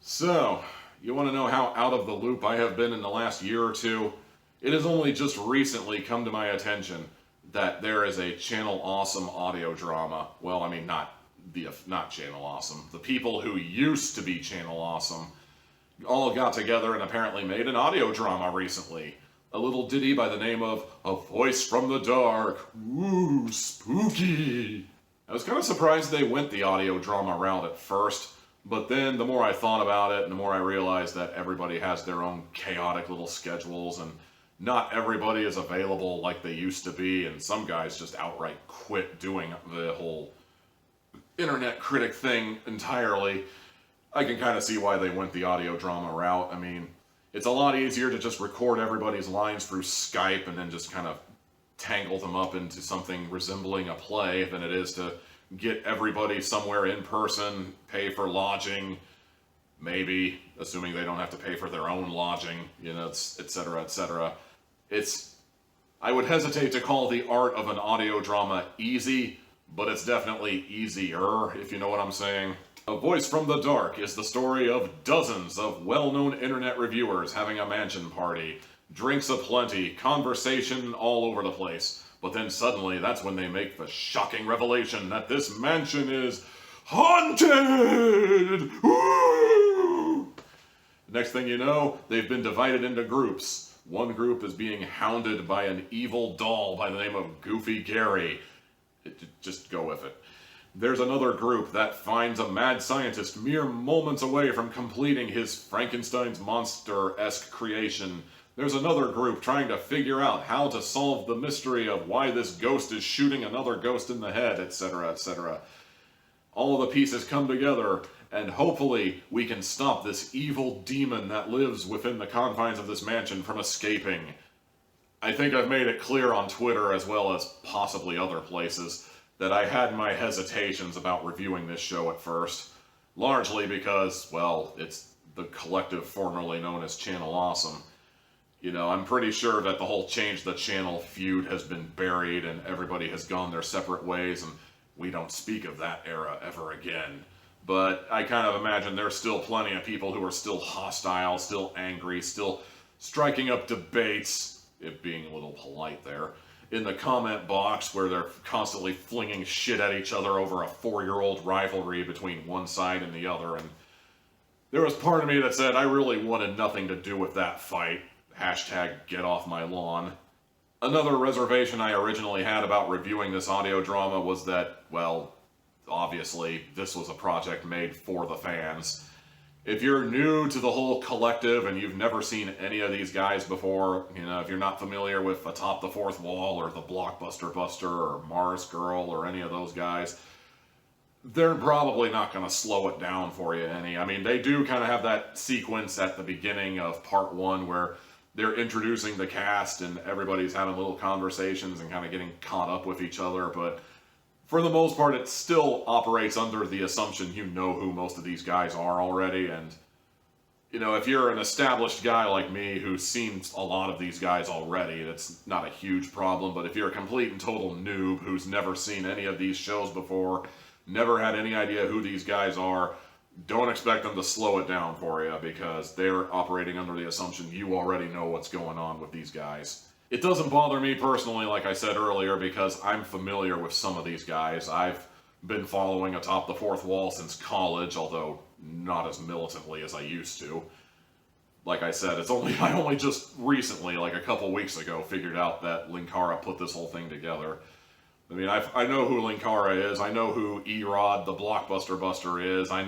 So, you want to know how out of the loop I have been in the last year or two? It has only just recently come to my attention that there is a Channel Awesome audio drama. Well, I mean, not Channel Awesome. The people who used to be Channel Awesome all got together and apparently made an audio drama recently. A little ditty by the name of A Voice from the Dark. Ooh, spooky. I was kind of surprised they went the audio drama route at first, but then the more I thought about it and the more I realized that everybody has their own chaotic little schedules and not everybody is available like they used to be, and some guys just outright quit doing the whole internet critic thing entirely. I can kind of see why they went the audio drama route. I mean, it's a lot easier to just record everybody's lines through Skype and then just kind of tangle them up into something resembling a play than it is to get everybody somewhere in person, pay for lodging, maybe, assuming they don't have to pay for their own lodging, you know, etc., etc. I would hesitate to call the art of an audio drama easy, but it's definitely easier, if you know what I'm saying. A Voice from the Dark is the story of dozens of well-known internet reviewers having a mansion party. Drinks aplenty, conversation all over the place. But then suddenly, that's when they make the shocking revelation that this mansion is haunted! Woo! Next thing you know, they've been divided into groups. One group is being hounded by an evil doll by the name of Goofy Gary. Just go with it. There's another group that finds a mad scientist mere moments away from completing his Frankenstein's monster-esque creation. There's another group trying to figure out how to solve the mystery of why this ghost is shooting another ghost in the head, etc., etc. All of the pieces come together, and hopefully we can stop this evil demon that lives within the confines of this mansion from escaping. I think I've made it clear on Twitter, as well as possibly other places, that I had my hesitations about reviewing this show at first. Largely because, well, it's the collective formerly known as Channel Awesome. You know, I'm pretty sure that the whole Change the Channel feud has been buried and everybody has gone their separate ways and we don't speak of that era ever again. But I kind of imagine there's still plenty of people who are still hostile, still angry, still striking up debates, if being a little polite there, in the comment box where they're constantly flinging shit at each other over a 4-year-old rivalry between one side and the other. And there was part of me that said I really wanted nothing to do with that fight. Hashtag get off my lawn. Another reservation I originally had about reviewing this audio drama was that, well, obviously this was a project made for the fans. If you're new to the whole collective and you've never seen any of these guys before, you know, if you're not familiar with Atop the Fourth Wall or the Blockbuster Buster or Mars Girl or any of those guys, they're probably not going to slow it down for you any. I mean, they do kind of have that sequence at the beginning of part 1 where they're introducing the cast and everybody's having little conversations and kind of getting caught up with each other, but for the most part, it still operates under the assumption you know who most of these guys are already, and, you know, if you're an established guy like me who's seen a lot of these guys already, that's not a huge problem, but if you're a complete and total noob who's never seen any of these shows before, never had any idea who these guys are, don't expect them to slow it down for you, because they're operating under the assumption you already know what's going on with these guys. It doesn't bother me personally, like I said earlier, because I'm familiar with some of these guys. I've been following Atop the Fourth Wall since college, although not as militantly as I used to. Like I said, I only just recently, like a couple weeks ago, figured out that Linkara put this whole thing together. I mean, I know who Linkara is, I know who Erod, the Blockbuster Buster is, I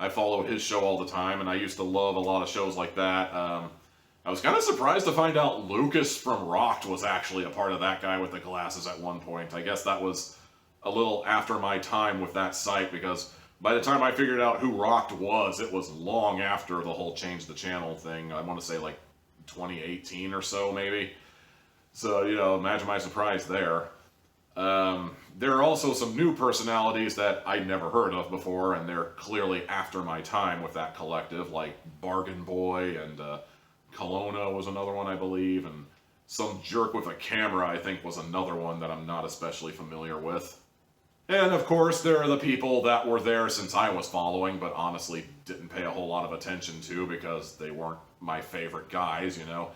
follow his show all the time, and I used to love a lot of shows like that. I was kind of surprised to find out Lucas from Rocked was actually a part of that guy with the glasses at one point. I guess that was a little after my time with that site, because by the time I figured out who Rocked was, it was long after the whole Change the Channel thing. I want to say like 2018 or so, maybe. So, you know, imagine my surprise there. There are also some new personalities that I'd never heard of before, and they're clearly after my time with that collective, like Bargain Boy and Kelowna was another one, I believe, and Some Jerk with a Camera, I think, was another one that I'm not especially familiar with. And of course, there are the people that were there since I was following, but honestly didn't pay a whole lot of attention to because they weren't my favorite guys, you know.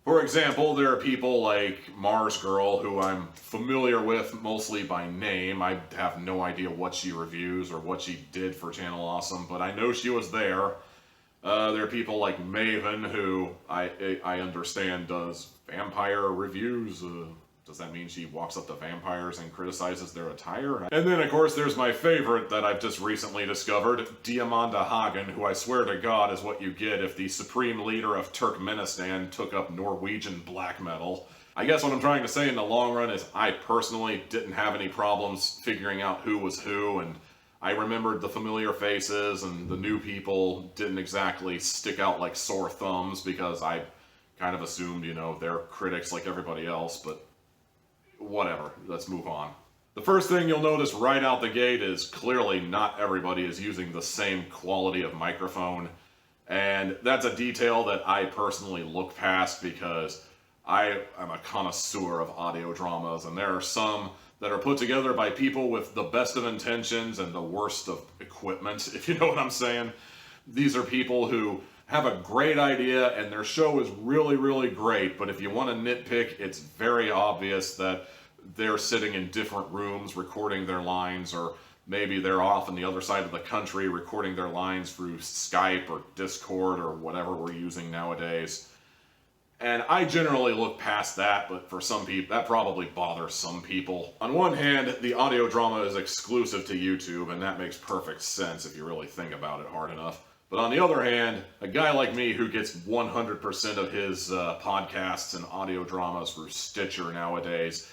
For example, there are people like Mars Girl, who I'm familiar with mostly by name. I have no idea what she reviews or what she did for Channel Awesome, but I know she was there. There are people like Maven, who I understand does vampire reviews. Does that mean she walks up to vampires and criticizes their attire? And then, of course, there's my favorite that I've just recently discovered, Diamanda Hagen, who I swear to God is what you get if the supreme leader of Turkmenistan took up Norwegian black metal. I guess what I'm trying to say in the long run is I personally didn't have any problems figuring out who was who, and I remembered the familiar faces, and the new people didn't exactly stick out like sore thumbs because I kind of assumed, you know, they're critics like everybody else, but whatever, let's move on. The first thing you'll notice right out the gate is clearly not everybody is using the same quality of microphone, and that's a detail that I personally look past because I am a connoisseur of audio dramas, and there are some that are put together by people with the best of intentions and the worst of equipment, if you know what I'm saying. These are people who have a great idea and their show is really, really great, but if you want to nitpick, it's very obvious that they're sitting in different rooms recording their lines, or maybe they're off on the other side of the country recording their lines through Skype or Discord or whatever we're using nowadays. And I generally look past that, but for some people, that probably bothers some people. On one hand, the audio drama is exclusive to YouTube, and that makes perfect sense if you really think about it hard enough. But on the other hand, a guy like me who gets 100% of his podcasts and audio dramas through Stitcher nowadays,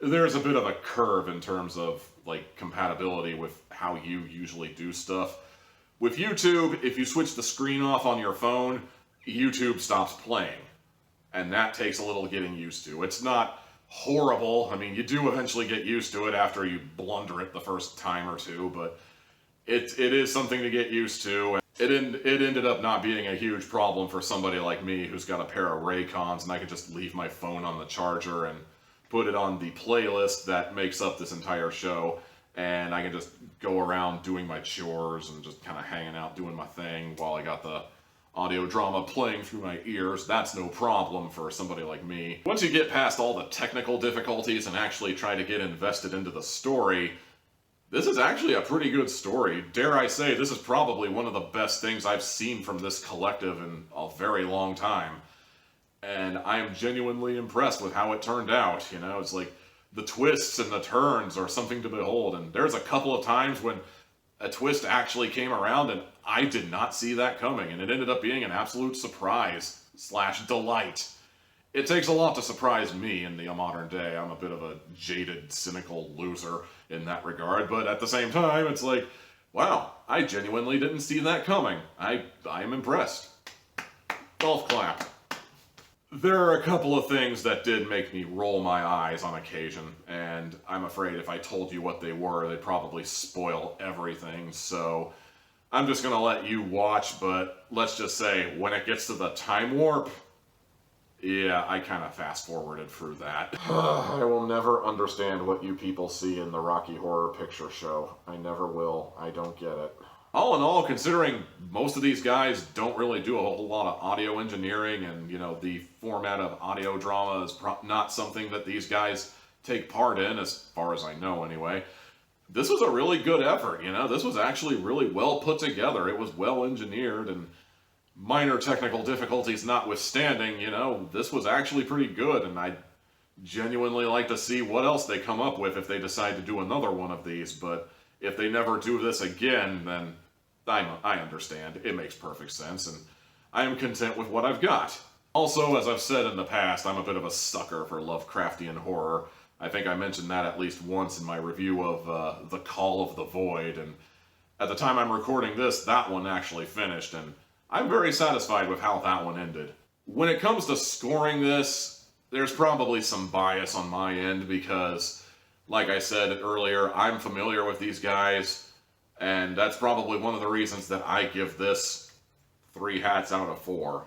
there's a bit of a curve in terms of like compatibility with how you usually do stuff. With YouTube, if you switch the screen off on your phone, YouTube stops playing. And that takes a little getting used to. It's not horrible. I mean, you do eventually get used to it after you blunder it the first time or two, but it is something to get used to. It ended up not being a huge problem for somebody like me who's got a pair of Raycons, and I could just leave my phone on the charger and put it on the playlist that makes up this entire show, and I can just go around doing my chores and just kind of hanging out doing my thing while I got the audio drama playing through my ears. That's no problem for somebody like me. Once you get past all the technical difficulties and actually try to get invested into the story, this is actually a pretty good story. Dare I say, this is probably one of the best things I've seen from this collective in a very long time. And I am genuinely impressed with how it turned out. You know, it's like the twists and the turns are something to behold. And there's a couple of times when a twist actually came around and I did not see that coming. And it ended up being an absolute surprise / delight. It takes a lot to surprise me in the modern day. I'm a bit of a jaded, cynical loser in that regard, but at the same time, it's like, wow, I genuinely didn't see that coming. I am impressed. Golf clap. There are a couple of things that did make me roll my eyes on occasion, and I'm afraid if I told you what they were, they'd probably spoil everything, so I'm just gonna let you watch, but let's just say, when it gets to the time warp, yeah, I kind of fast-forwarded through that. I will never understand what you people see in the Rocky Horror Picture Show. I never will. I don't get it. All in all, considering most of these guys don't really do a whole lot of audio engineering, and, you know, the format of audio drama is not something that these guys take part in, as far as I know anyway, this was a really good effort, you know? This was actually really well put together. It was well engineered, and minor technical difficulties notwithstanding, you know, this was actually pretty good, and I'd genuinely like to see what else they come up with if they decide to do another one of these, but if they never do this again, then I understand. It makes perfect sense, and I am content with what I've got. Also, as I've said in the past, I'm a bit of a sucker for Lovecraftian horror. I think I mentioned that at least once in my review of The Call of the Void, and at the time I'm recording this, that one actually finished, and I'm very satisfied with how that one ended. When it comes to scoring this, there's probably some bias on my end because, like I said earlier, I'm familiar with these guys, and that's probably one of the reasons that I give this 3 hats out of 4.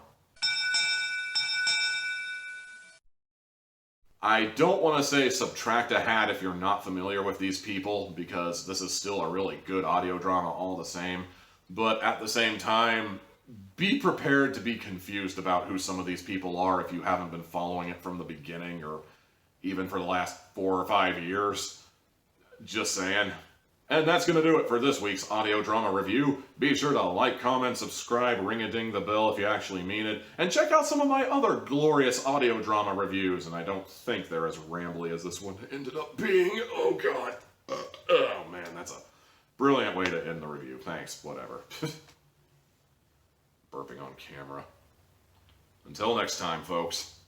I don't want to say subtract a hat if you're not familiar with these people, because this is still a really good audio drama all the same. But at the same time, be prepared to be confused about who some of these people are if you haven't been following it from the beginning or even for the last 4 or 5 years. Just saying. And that's going to do it for this week's audio drama review. Be sure to like, comment, subscribe, ring-a-ding the bell if you actually mean it, and check out some of my other glorious audio drama reviews, and I don't think they're as rambly as this one ended up being. Oh god. Oh man, that's a brilliant way to end the review. Thanks, whatever. Burping on camera. Until next time, folks.